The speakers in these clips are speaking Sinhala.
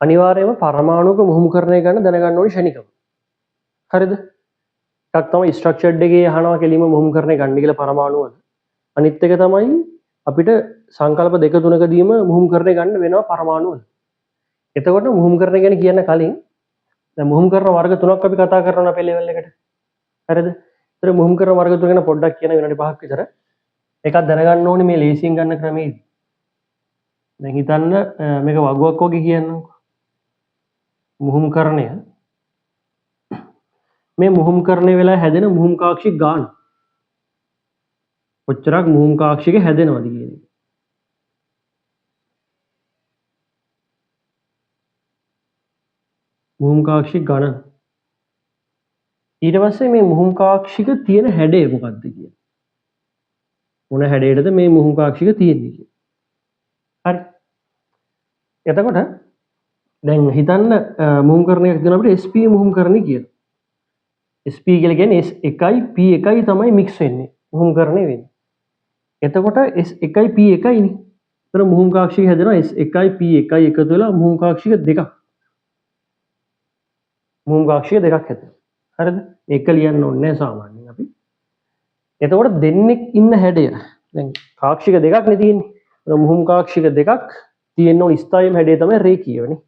අනිවාර්යයෙන්ම පරමාණුක මුහුම්කරණය ගන්න දැනගන්න ඕනේ ෂණිකව. හරිද? එකක් තමයි ස්ට්‍රක්චර්ඩ් එකේ අහනවා කෙලින්ම මුහුම්කරණය ගන්න කියලා පරමාණු වල. අනිත් එක තමයි අපිට සංකල්ප දෙක තුනකදීම මුහුම්කරණය ගන්න වෙනවා පරමාණු වල. එතකොට මුහුම්කරණය ගැන කියන්න කලින් දැන් මුහුම්කරණ වර්ග තුනක් අපි කතා කරනවා අපේ ලෙවල් එකට. හරිද? ඒතර මුහුම්කරණ වර්ග තුන ගැන පොඩ්ඩක් කියන විනාඩි 5ක් විතර. එකක් දැනගන්න ඕනේ මේ ලේසියෙන් ගන්න ක්‍රමයේදී. දැන් හිතන්න මේක වගුවක් වගේ කියන්නම්කො. මුහුම්කරණය මේ මුහුම්කරණය වෙලා හැදෙන මුහුම්කාක්ෂික ගාන කොච්චරක් මුහුම්කාක්ෂික හැදෙනවද කියන එක. මුහුම්කාක්ෂික ගණන. ඊට පස්සේ මේ මුහුම්කාක්ෂික තියෙන හැඩය මොකක්ද කියන්නේ. මොන හැඩයටද මේ මුහුම්කාක්ෂික තියෙන්නේ කියන්නේ. හරි. එතකොට දැන් හිතන්න මුහුම්කරණයක් දෙන අපිට SP මුහුම්කරණය කියලා. SP කියලා කියන්නේ S1යි P1යි තමයි මික්ස් වෙන්නේ මුහුම්කරණය වෙන්නේ. එතකොට S1යි P1යි නේ. ඒතර මුහුම්කාක්ෂික හැදෙනවා S1යි P1යි එකතු වෙලා මුහුම්කාක්ෂික දෙකක්. මුහුම්කාක්ෂික දෙකක් හැදෙනවා. හරිද? ඒක ලියන්න ඕනේ නැහැ සාමාන්‍යයෙන් අපි. එතකොට දෙන්නෙක් ඉන්න හැඩය දැන් කාක්ෂික දෙකක් නේ තියෙන්නේ. මුහුම්කාක්ෂික දෙකක් තියෙන ඕන ස්ථායීම හැඩය තමයි රේඛීයනේ.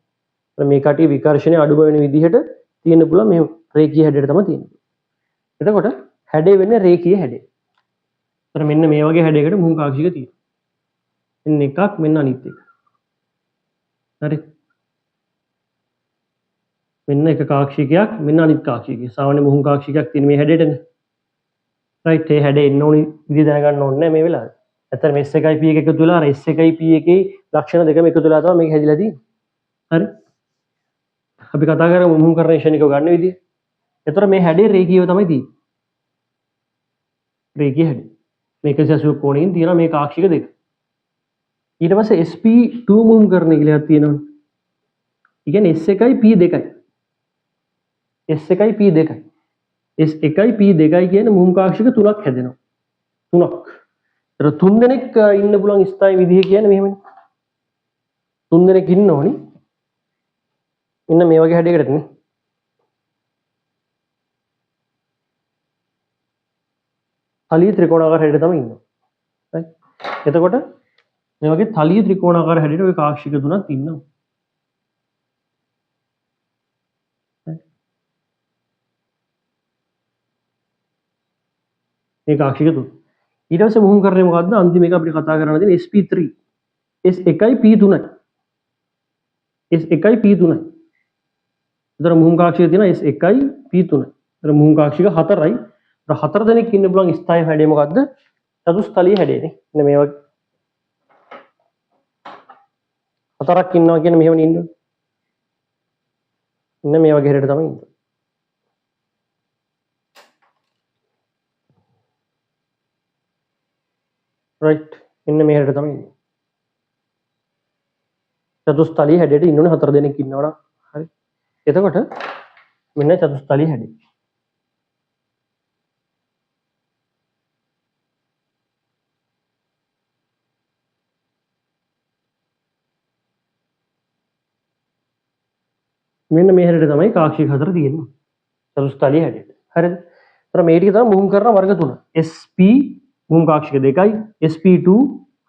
මේ කටිය විකර්ෂණය අඩු වෙන විදිහට තියෙන්න පුළුවන් මේ රේඛීය හැඩයට තමයි තියෙන්නේ. එතකොට හැඩය වෙන්නේ රේඛීය හැඩය. ඒතර මෙන්න මේ වගේ හැඩයකට මුහුම්කාක්ෂික තියෙනවා. මෙන්න එකක් මෙන්න අනිත් එක. හරි. මෙන්න එක කාක්ෂිකයක් මෙන්න අනිත් කාක්ෂිකයක්. සාමාන්‍ය මුහුම්කාක්ෂිකයක් තියෙන මේ හැඩයටනේ. රයිට් ඒ හැඩේ ඉන්න ඕනි විදිහ දැනගන්න ඕනේ නැහැ මේ වෙලාවේ. ඇත්තට මේ S1යි P1 එකතු වෙලා අර S1යි P1ගේ ලක්ෂණ දෙකම එකතු වෙලා තමයි මේක හැදිලා තියෙන්නේ. හරි. අපි කතා කරමු මුහුම්කරණය ෂණිකව ගන්න විදිය. එතකොට මේ හැඩේ රේඛීයව තමයි තියෙන්නේ. රේඛීය හැඩය. මේක 180 කෝණයෙන් තියෙනවා මේ කාක්ෂික දෙක. ඊට පස්සේ SP2 මුහුම්කරණය කියලා එකක් තියෙනවනේ. ඒ කියන්නේ S1යි P2යි. S1යි P2යි. S1යි P2යි කියන මුහුම්කාක්ෂික තුනක් හැදෙනවා. තුනක්. ඒතර තුන් දෙනෙක් ඉන්න පුළුවන් ස්ථායි විදිහ කියන්නේ මෙහෙමනේ. තුන් දෙනෙක් ඉන්න ඕනි. ඉන්න මේ වගේ හැඩයකට නේ. තලීය ත්‍රිකෝණාකාර හැඩයට තමයි ඉන්නේ. right? එතකොට මේ වගේ තලීය ත්‍රිකෝණාකාර හැඩයට ඔය කාක්ෂික තුනක් ඉන්නවා. මේ කාක්ෂික තුන. ඊට පස්සේ මුහුම්කරණය මොකද්ද? අන්තිම එක අපිට කතා කරන්න තියෙන SP3. S1යි P3යි. S1යි P3යි. ඒතර මුහුම්කාක්ෂික තියෙනවා S1යි P3යි. ඒතර මුහුම්කාක්ෂික 4යි. ඒතර 4 දෙනෙක් ඉන්න පුළුවන් ස්ථායි හැඩය මොකද්ද? චතුස්තලීය හැඩයනේ. මෙන්න මේ වගේ. 4ක් ඉන්නවා කියන්නේ මෙහෙම ඉන්න ඕනේ. ඉන්න මේ වගේ හැඩයට තමයි ඉන්නේ. right ඉන්න මේ හැඩයට තමයි ඉන්නේ. චතුස්තලීය හැඩයට ඉන්න ඕනේ 4 දෙනෙක් ඉන්නවනම් හරි. එතකොට මෙන්න චතුස්තලීය හැඩය. මෙන්න මේ හැඩයට තමයි කාක්ෂික හතර තියෙන්නේ. චතුස්තලීය හැඩයට. හරිද? ඒතර මේ ටික තමයි මුහුම්කරණ වර්ග තුන. SP මුහුම්කාක්ෂික 2යි, SP2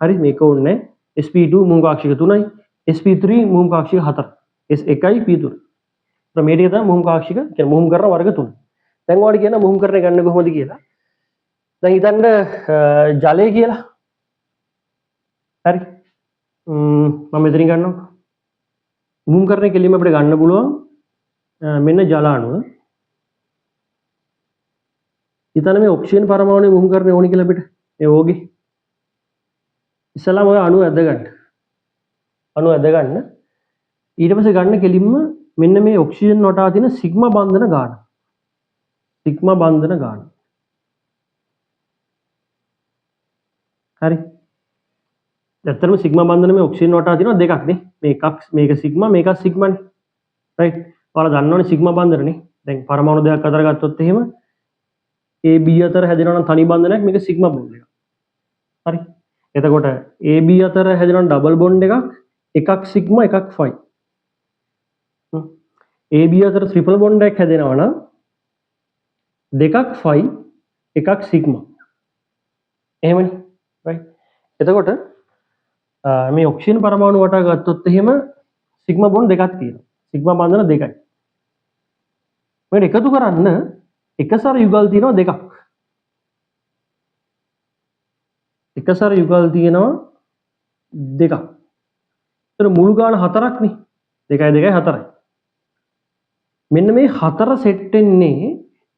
හරි මේක ඕනේ. SP2 මුහුම්කාක්ෂික 3යි, SP3 මුහුම්කාක්ෂික 4යි. S1යි P3. ඒතර මේ ටික තමයි මුහුම්කාක්ෂික කියන්නේ මුහුම්කරණ වර්ග තුන. දැන් ඔයාලට කියන මුහුම්කරණය ගන්න කොහොමද කියලා. දැන් හිතන්න ජලය කියලා. හරි. මම මෙතනින් ගන්නවා. මුහුම්කරණය කෙලින්ම අපිට ගන්න පුළුවන් මෙන්න ජල අණුව. හිතන්න මේ ඔක්සිජන් පරමාණුවේ මුහුම්කරණය ඕනි කියලා අපිට. මේ ඕගේ. ඉස්සලාම ඔය අණුව ඇද ගන්න. අණුව ඇද ගන්න. ඊට පස්සේ ගන්න කෙලින්ම මෙන්න මේ ඔක්සිජන් වටා තියෙන සිග්මා බන්ධන ගාන. සිග්මා බන්ධන ගාන. හරි. ඇත්තටම සිග්මා බන්ධන මේ ඔක්සිජන් වටා තියෙනවා දෙකක් නේ. මේක සිග්මා මේක සිග්මානේ. රයිට්. ඔයාලා දන්නවනේ සිග්මා බන්ධනනේ. දැන් පරමාණු දෙකක් අතර ගත්තොත් එහෙම AB අතර හැදෙනවා නම් තනි බන්ධනයක් මේක සිග්මා බොන්ඩ් එකක්. හරි. එතකොට AB අතර හැදෙනවා ඩබල් බොන්ඩ් එකක් සිග්මා එකක් ෆයි. AB අතර ට්‍රිපල් බොන්ඩ් එකක් හැදෙනවා නම් දෙකක් ෆයි එකක් සිග්මා. එහෙමනේ. right. එතකොට මේ ඔක්සිජන් පරමාණු වටා ගත්තොත් එහෙම සිග්මා බොන්ඩ් දෙකක් තියෙනවා. සිග්මා බන්ධන දෙකයි. මේක එකතු කරන්න එකසර යුගල් තියෙනවා දෙකක්. එකසර යුගල් තියෙනවා දෙකක්. ඒතර මුළු ගාන හතරක් නේ. 2 2 4යි. මෙන්න මේ හතර සෙට් වෙන්නේ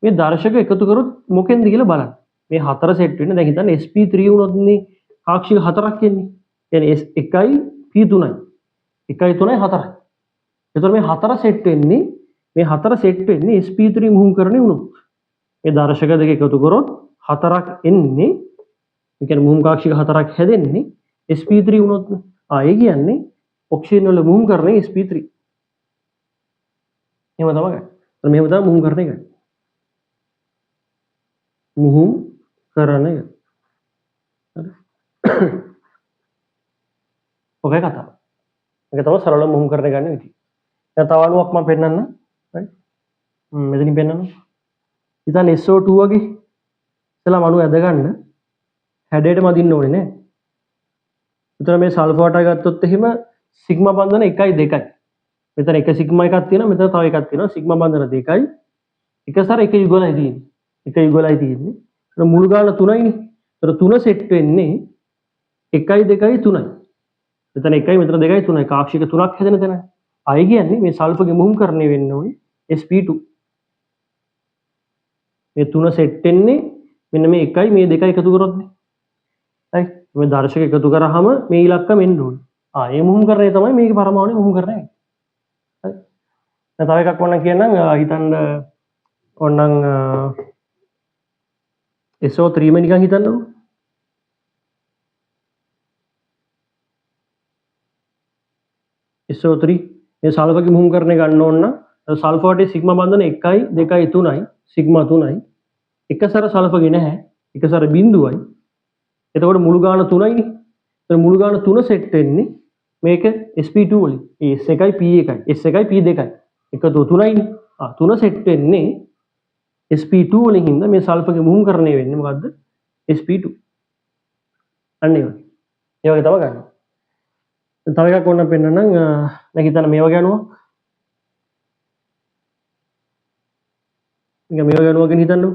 මේ දර්ශක එකතු කරොත් මොකෙන්ද කියලා බලන්න. මේ හතර සෙට් වෙන්නේ දැන් හිතන්න sp3 වුණොත්නේ පාක්ෂික හතරක් එන්නේ. يعني s1යි p3යි. 1යි 3යි 4යි. ඒතර මේ හතර සෙට් වෙන්නේ මේ හතර සෙට් වෙන්නේ sp3 මුහුම්කරණය වුණොත්. මේ දර්ශක දෙක එකතු කරොත් හතරක් එන්නේ. ඒ කියන්නේ මුහුම්කාක්ෂික හතරක් හැදෙන්නේ sp3 වුණොත්. ඒ කියන්නේ ඔක්සිජන් වල මුහුම්කරණය sp3. එහෙම තමයි ගන්න. ඒතර මෙහෙම තමයි මුහුම්කරණය ගන්න. මුහුම්කරණය. හරි. ඔකයි කතාව. මේක තමයි සරල මුහුම්කරණය ගන්න විදිය. දැන් තව අණුවක් මම පෙන්නන්න. හරි. මෙතනින් පෙන්නන්න. ඉතින් SO2 වගේ ඉතලා අණුව ඇද ගන්න හැඩයට මදින්න ඕනේ නේ. උතර මේ සල්ෆර් වටා ගත්තොත් එහෙම සිග්මා බන්ධන 1යි 2යි. මෙතන එක සිග්මා එකක් තියෙනවා මෙතන තව එකක් තියෙනවා සිග්මා බන්ධන 2යි. එකසර එක යුගලයි තියෙන්නේ. එක යුගලයි තියෙන්නේ. ඒතර මුළු ගාන 3යිනේ. ඒතර 3 සෙට් වෙන්නේ 1යි 2යි 3යි. මෙතන 1යි මෙතන 2යි 3යි කාක්ෂික 3ක් හැදෙන තැන. ආයෙ කියන්නේ මේ සල්ෆර්ගේ මුහුම්කරණය වෙන්න ඕනේ sp2. මේ 3 සෙට් වෙන්නේ මෙන්න මේ 1යි මේ 2යි එකතු කරොත්නේ. හරි. මේ දර්ශක එකතු කරාම මේ ඉලක්කම එන්න ඕනේ. ඒ මුහුම්කරණය තමයි මේකේ පරමාණු මුහුම්කරණය. හරි. දැන් තව එකක් වුණා කියනනම් හිතන්න ඕනනම් SO3 මේ නිකන් හිතන්නකෝ. SO3 මේ සල්ෆර්ගේ මුහුම්කරණය ගන්න ඕන නම් සල්ෆර් වටේ සිග්මා බන්ධන 1යි 2යි 3යි සිග්මා 3යි එකසර සල්ෆර්ගේ නැහැ එකසර බිඳුවයි. එතකොට මුළු ගාන 3යිනේ. එතකොට මුළු ගාන 3 සෙට් වෙන්නේ මේක sp2 වලින්. ඒ s1යි p1යි s1යි p2යි එකතු 3යිනේ. 3 සෙට් වෙන්නේ sp2 වලින් හින්දා මේ සල්ෆර්ගේ මුහුම්කරණය වෙන්නේ මොකද්ද? sp2. අන්න ඒ වගේ. ඒ වගේ තමයි ගන්න. තව එකක් ඕනනම් පෙන්නන්නම් දැන් හිතන්න මේ වගේ අණුවක්. නිකන් මේ වගේ අණුවක් ගැන හිතන්නකෝ.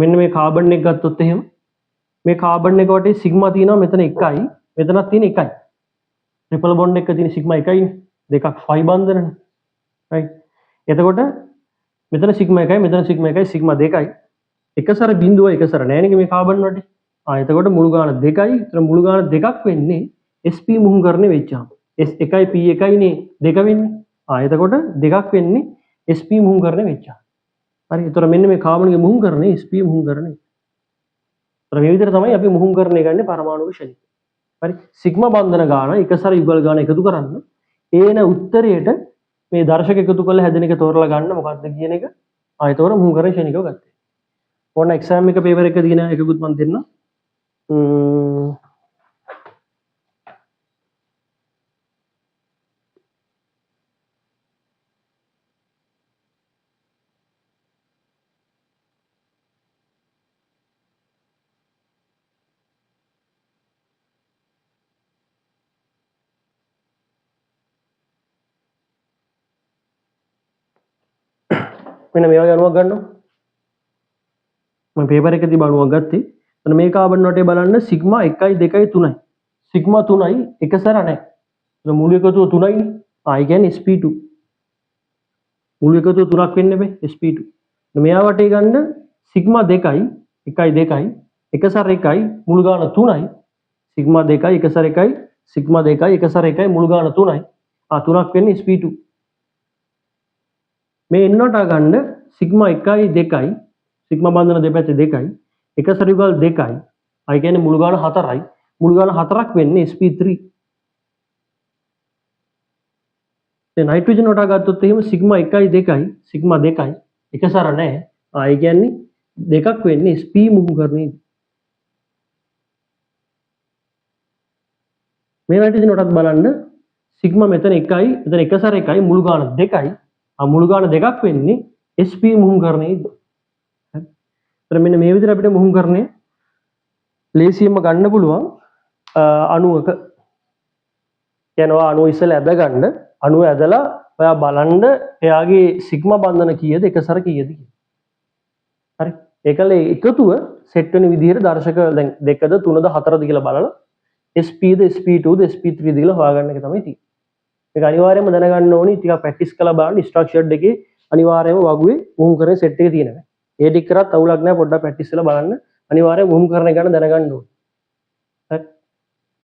මෙන්න මේ කාබන් එක ගත්තොත් එහෙම මේ කාබන් එක වටේ සිග්මා තියෙනවා මෙතන 1යි මෙතනක් තියෙන 1යි. ට්‍රිපල් බොන්ඩ් එක තියෙන සිග්මා 1යිනේ. දෙකක් ෆයි බන්ධනනේ. right. එතකොට මෙතන සිග්මා 1යි මෙතන සිග්මා 1යි සිග්මා 2යි. එකසර බිඳුව එකසර නැහැ නේ මේ කාබන් වලට. එතකොට මුළු ගාන 2යි. ඒතර මුළු ගාන දෙකක් වෙන්නේ sp මුහුම්කරණය වෙච්චාම. s1යි p1යිනේ 2 වෙන්නේ. එතකොට දෙකක් වෙන්නේ sp මුහුම්කරණය වෙච්චාම. හරි. ඒතර මෙන්න මේ කාබන්ගේ මුහුම්කරණය sp මුහුම්කරණය. ඒතර මේ විදිහට තමයි අපි මුහුම්කරණය ගන්නේ පරමාණු ශරීරය. හරි. සිග්මා බන්ධන ගාන එකසර යුගල් ගාන එකතු කරන්න ඒන උත්තරයට මේ දර්ශක එකතු කරලා හැදෙන එක තෝරලා ගන්න මොකක්ද කියන එක ආයතවර මුහුම්කරණය ශනිකව ගත්තා. ඕන එක්සෑම් එක පේපර් එක දින එකකුත් මම දෙන්න. මෙන්න මේ වගේ අණුවක් ගන්නවා. මම පේපර් එකේ අණුවක් ගත්තේ. එතන මේ කාබන් වටේ බලන්න සිග්මා 1යි 2යි 3යි. සිග්මා 3යි එකසර නැහැ. එතන මුළු එකතුව 3යිනේ. ඒ කියන්නේ sp2. මුළු එකතුව 3ක් වෙන්න බෑ sp2. මෙයා වටේ ගන්න සිග්මා 2යි 1යි 2යි එකසර 1යි මුළු ගාන 3යි. සිග්මා 2යි එකසර 1යි සිග්මා 2යි එකසර 1යි මුළු ගාන 3යි. 3ක් වෙන්නේ sp2. මේ එන්නට ගන්න සිග්මා 1යි 2යි සිග්මා බන්ධන දෙපැත්තේ 2යි එකසර යුගල් 2යි. ඒ කියන්නේ මුළු ගාන 4යි. මුළු ගාන 4ක් වෙන්නේ sp3. දැන් නයිට්‍රජන් වටා ගත්තොත් එහෙම සිග්මා 1යි 2යි සිග්මා 2යි එකසර නැහැ. ඒ කියන්නේ දෙකක් වෙන්නේ sp මුහුම්කරණය. මේ නයිට්‍රජන් වටත් බලන්න සිග්මා මෙතන 1යි මෙතන එකසර 1යි මුළු ගාන 2යි මුළු ගාන දෙකක් වෙන්නේ sp මුහුම්කරණයේ ඉද්දෝ. හරි. එතන මෙන්න මේ විදිහට අපිට මුහුම්කරණය ලේසියෙන්ම ගන්න පුළුවන් අණුවක. යනවා අණුව ඉස්සෙල්ලා ඇද ගන්න. අණුව ඇදලා ඔයා බලන්න එයාගේ සිග්මා බන්ධන කීයද එකසර කීයද කියලා. හරි. ඒකල එකතුව සෙට් වෙන විදිහට දර්ශක දැන් 2ද 3ද 4ද කියලා බලලා SP ද SP2 ද SP3 ද කියලා හොයාගන්න එක තමයි තියෙන්නේ. මේක අනිවාර්යයෙන්ම දැනගන්න ඕනි ටිකක් ප්‍රැක්ටිස් කරලා බලන්න ස්ට්‍රක්චර්ඩ් එකේ අනිවාර්යයෙන්ම වගුවේ මුහුම් කරන සෙට් එක තියෙනවා. ඒ ටික කරත් අවුලක් නැහැ පොඩ්ඩක් ප්‍රැක්ටිස් කරලා බලන්න. අනිවාර්යයෙන් මුහුම් කරන එක ගැන දැනගන්න ඕනේ.